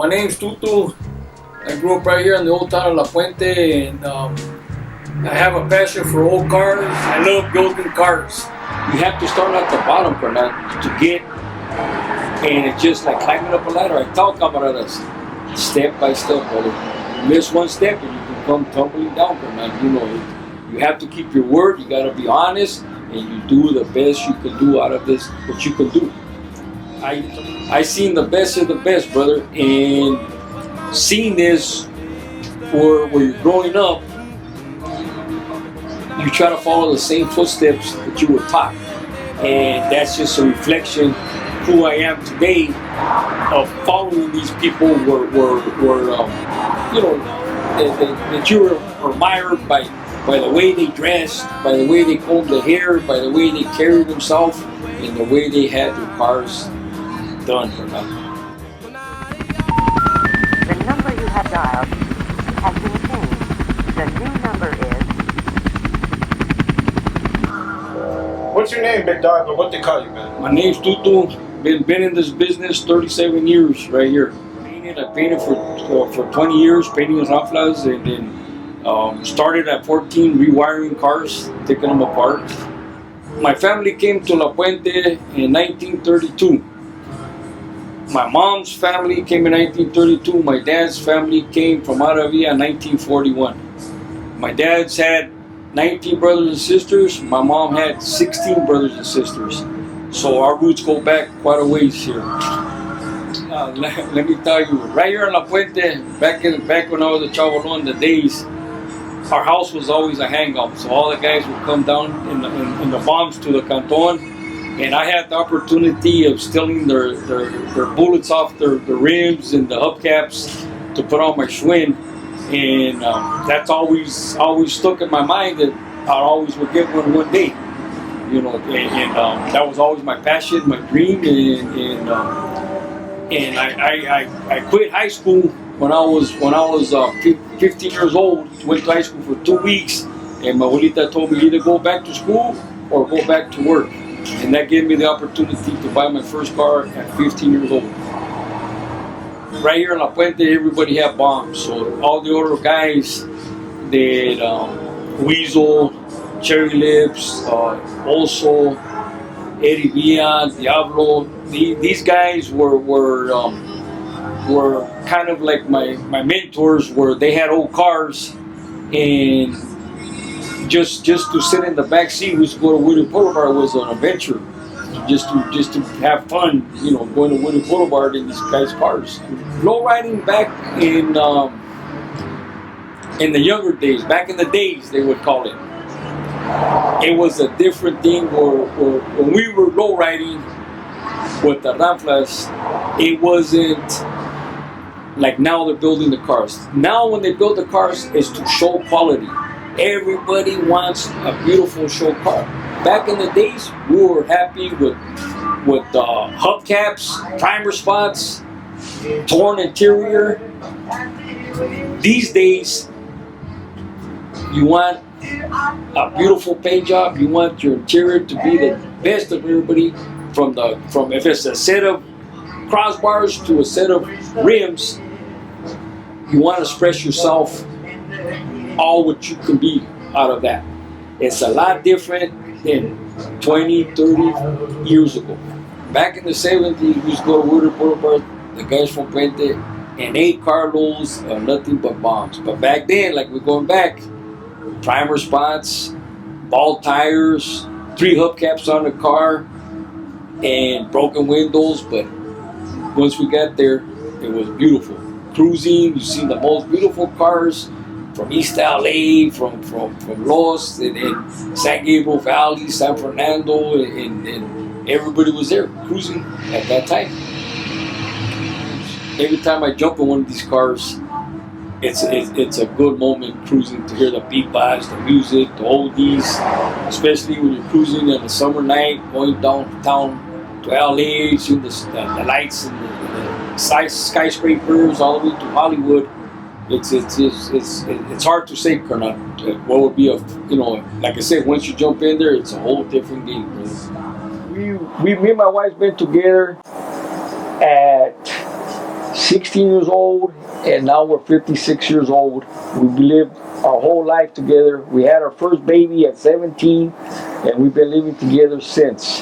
My name's Tutu. I grew up right here in the old town of La Puente, and I have a passion for old cars. I love building cars. You have to start at the bottom, Bernard, to get, and it's just like climbing up a ladder. I tell camaradas, step by step, brother. You miss one step and you can come tumbling down, Bernard. You know, you have to keep your word. You got to be honest, and you do the best you can do out of this, what you can do. I seen the best of the best, brother, and seeing this where you're growing up, you try to follow the same footsteps that you were taught, and that's just a reflection who I am today of following these people that you were admired by the way they dressed, by the way they combed their hair, by the way they carried themselves, and the way they had their cars done for them. The number you have dialed has been changed. The new number is... What's your name, big dog, or what they call you, man? My name's Tutu. Been in this business 37 years right here. I painted for 20 years, painting raflas, and then started at 14 rewiring cars, taking them apart. My family came to La Puente in 1932. My mom's family came in 1932. My dad's family came from Aravia in 1941. My dad's had 19 brothers and sisters. My mom had 16 brothers and sisters. So our roots go back quite a ways here. Let me tell you, right here in La Puente, back when I was a chavalon, the days, our house was always a hangout. So all the guys would come down in the bombs to the canton, and I had the opportunity of stealing their bullets off their rims and the hubcaps to put on my Schwinn, and that's always stuck in my mind that I always would get one day, you know, and that was always my passion, my dream, and I quit high school when I was 15 years old. Went to high school for 2 weeks, and my abuelita told me either go back to school or go back to work. And that gave me the opportunity to buy my first car at 15 years old. Right here in La Puente, everybody had bombs. So all the older guys, they Weasel, Cherry Lips, Oso, Eddie Villa, Diablo. These guys were kind of like my mentors, where they had old cars, and just to sit in the back seat, we used to go to Wooded Boulevard, was an adventure. Just to have fun, you know, going to Wooded Boulevard in these guys' cars. Low riding back in the younger days, back in the days they would call it. It was a different thing where when we were low riding with the raflas, it wasn't like now they're building the cars. Now when they build the cars, it's to show quality. Everybody wants a beautiful show car. Back in the days, we were happy with hubcaps, primer spots, torn interior. These days, you want a beautiful paint job. You want your interior to be the best of everybody. From if it's a set of crossbars to a set of rims, you want to express yourself all what you can be out of that. It's a lot different than 20, 30 years ago. Back in the 70s, we used to go to Wooded Boulevard, the guys from Puente, and 8 carloads of nothing but bombs. But back then, like we're going back, primer spots, bald tires, 3 hubcaps on the car, and broken windows. But once we got there, it was beautiful. Cruising, you see the most beautiful cars from East LA, from Los, and San Gabriel Valley, San Fernando, and everybody was there cruising at that time. Every time I jump in one of these cars, it's a good moment cruising, to hear the beatbox, the music, the oldies, especially when you're cruising on a summer night, going downtown to LA, seeing the lights and the skyscrapers all the way to Hollywood. It's hard to say, Colonel, what would be like I said, once you jump in there, it's a whole different game. Me and my wife been together at 16 years old, and now we're 56 years old. We've lived our whole life together. We had our first baby at 17, and we've been living together since.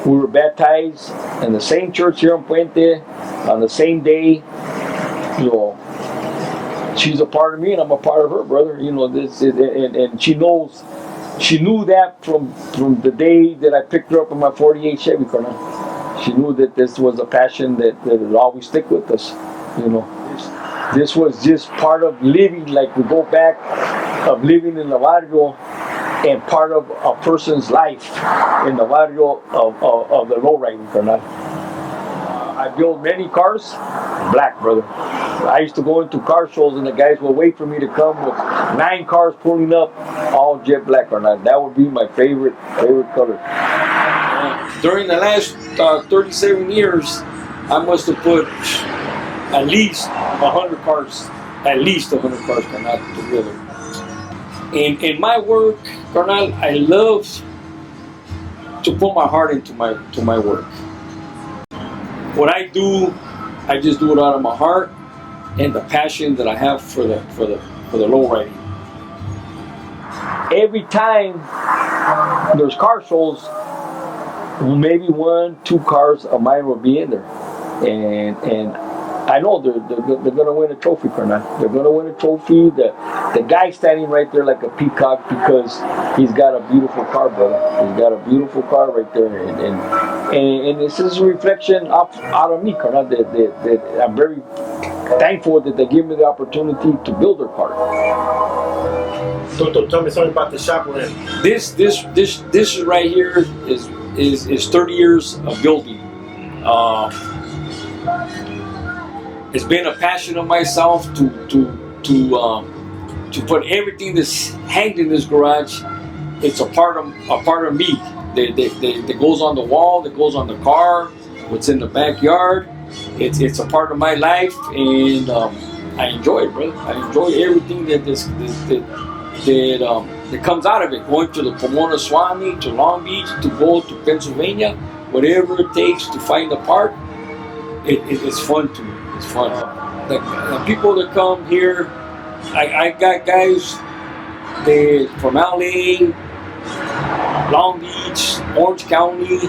We were baptized in the same church here in Puente on the same day. You know, she's a part of me, and I'm a part of her, brother. You know, and she knows. She knew that from the day that I picked her up in my 48 Chevy car. She knew that this was a passion that would always stick with us. You know, this was just part of living, like we go back, of living in the barrio, and part of a person's life in the barrio of the lowriding, carnal. I built many cars, black, brother. I used to go into car shows and the guys would wait for me to come with 9 cars pulling up, all jet black, carnal. That would be my favorite color. During the last 37 years, I must have put at least 100 cars, carnal, together. In my work, carnal, I love to put my heart into my work. What I do, I just do it out of my heart and the passion that I have for the lowriding. Every time there's car shows, maybe 1-2 cars of mine will be in there, and I know they're gonna win a trophy, carnal. They're gonna win a trophy. The guy standing right there like a peacock because he's got a beautiful car, brother. He's got a beautiful car right there, and it's just a reflection out of me, carnal. That I'm very thankful that they give me the opportunity to build their car. Tutu, tell me something about the shop we're in. This right here is 30 years of building. It's been a passion of myself to put everything that's hanged in this garage. It's a part of me that goes on the wall, that goes on the car, what's in the backyard. It's a part of my life, and I enjoy it, brother. I enjoy everything that comes out of it. Going to the Pomona Swami, to Long Beach, to go to Pennsylvania, whatever it takes to find a part. It's fun to me. It's fun. The people that come here, I got guys from LA, Long Beach, Orange County.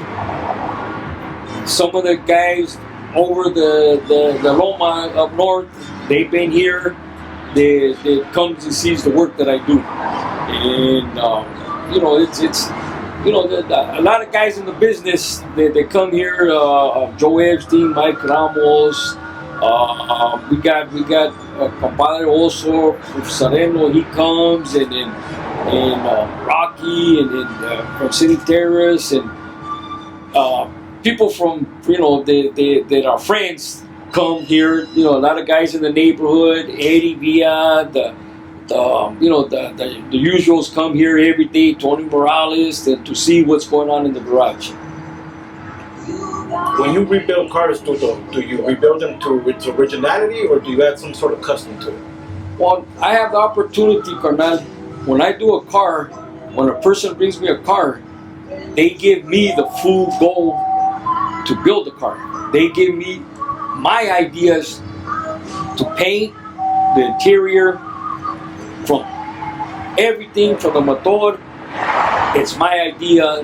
Some of the guys over the Loma up north, they've been here. They come and sees the work that I do, and you know, it's you know, a lot of guys in the business, they come here. Joe Epstein, Mike Ramos. We got compadre also from Sereno. He comes, and Rocky, and from City Terrace, and people from, you know, that are friends come here. You know, a lot of guys in the neighborhood. Eddie Villa, the usuals come here every day. Tony Morales, to see what's going on in the garage. When you rebuild cars, Tutu, do you rebuild them to its originality, or do you add some sort of custom to it? Well, I have the opportunity, carnal. When I do a car, when a person brings me a car, they give me the full goal to build the car. They give me my ideas to paint the interior, from everything from the motor. It's my idea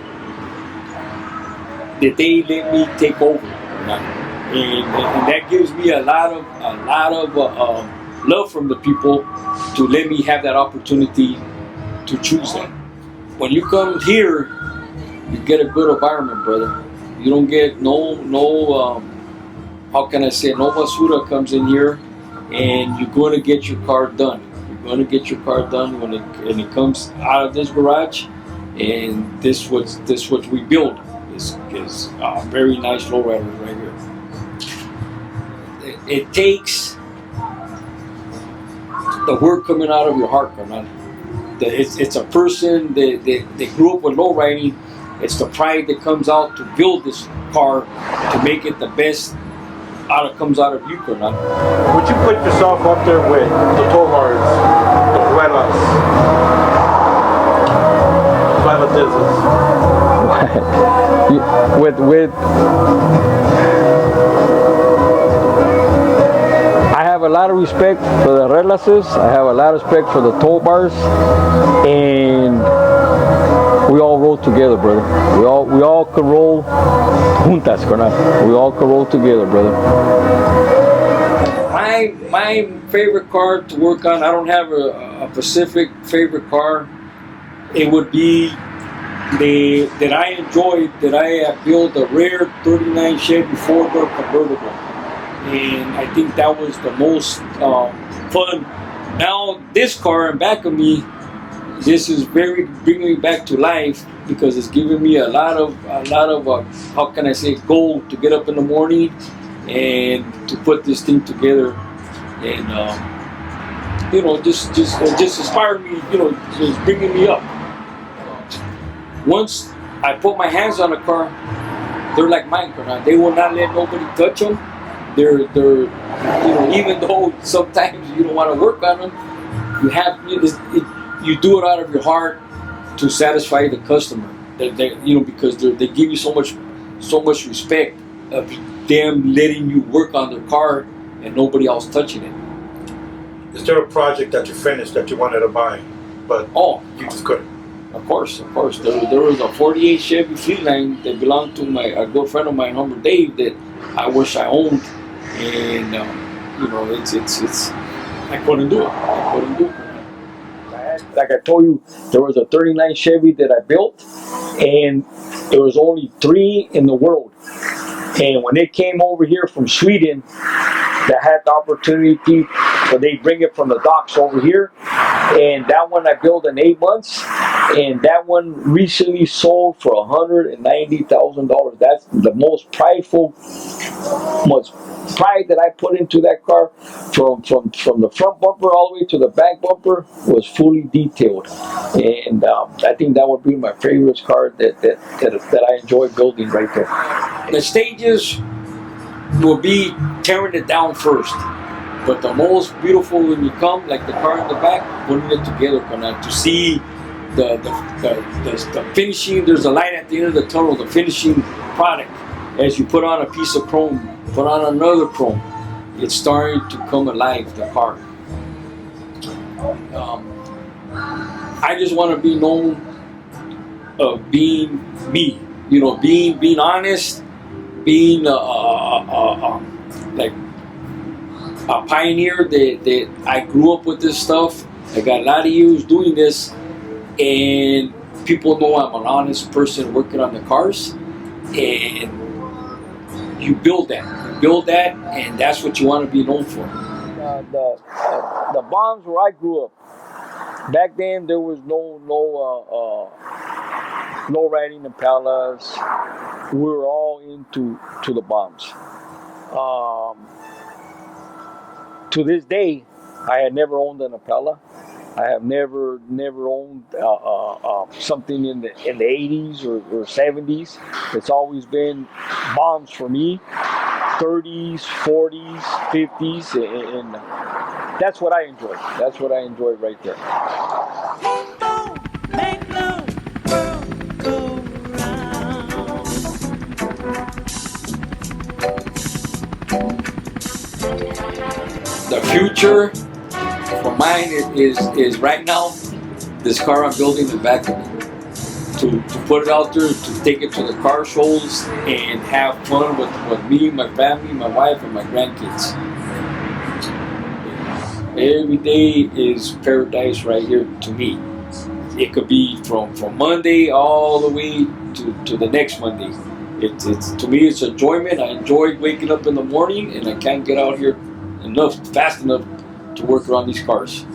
that they let me take over, and that gives me a lot of love from the people to let me have that opportunity to choose them. When you come here, you get a good environment, brother. You don't get no how can I say, no basura comes in here, and you're going to get your car done. You're going to get your car done when it comes out of this garage, and this what we build is a very nice lowrider right here. It takes the work coming out of your heart, man. It's a person that grew up with lowriding. It's the pride that comes out to build this car to make it the best comes out of you, man. Would you put yourself up there with the Tomars, the Ruelas, with have a lot of respect for the Ruelases. I have a lot of respect for the toll bars, and we all roll together, brother. We all can roll juntas, carnal. We all can roll together, brother. My favorite car to work on, I don't have a specific favorite car. It would be that I enjoyed, that I have built a rare 39 Chevy 4-door convertible. And I think that was the most fun. Now this car in back of me, this is bringing me back to life, because it's giving me a lot of how can I say, goal to get up in the morning and to put this thing together, and you know, just inspired me, you know, just bringing me up. Once I put my hands on a car, they're like mine. They will not let nobody touch them. They're you know, even though sometimes you don't want to work on them, you do it out of your heart to satisfy the customer. You know, because they give you so much respect of them letting you work on their car and nobody else touching it. Is there a project that you finished that you wanted to buy, but you just couldn't? Of course. There was a 48 Chevy Fleetline that belonged to a good friend of mine, Humber Dave, that I wish I owned, and you know, it's I couldn't do it. Like I told you, there was a 39 Chevy that I built, and there was only 3 in the world. And when they came over here from Sweden, that had the opportunity, so they bring it from the docks over here, and that one I built in 8 months, and that one recently sold for $190,000. That's the most prideful, most pride that I put into that car. From the front bumper all the way to the back bumper was fully detailed, and I think that would be my favorite car that I enjoy building right there. The stages will be tearing it down first, but the most beautiful when you come, like the car in the back, putting it together, to see the finishing. There's a light at the end of the tunnel, the finishing product. As you put on a piece of chrome, put on another chrome, it's starting to come alive, the car. I just want to be known of being me, you know, being honest, being like a pioneer, that I grew up with this stuff. I got a lot of years doing this, and people know I'm an honest person working on the cars, and you build that, and that's what you want to be known for. The bombs where I grew up, back then there was no low-riding Impalas. We were all into the bombs. To this day, I had never owned an Impala. I have never owned something in the 80s or 70s. It's always been bombs for me, 30s, 40s, 50s, and that's what I enjoy. That's what I enjoy right there. The future for mine is right now, this car I'm building in the back of me. To put it out there, to take it to the car shows and have fun with me, my family, my wife, and my grandkids. Every day is paradise right here to me. It could be from Monday all the way to the next Monday. It's to me, it's enjoyment. I enjoy waking up in the morning, and I can't get out here fast enough to work around these cars.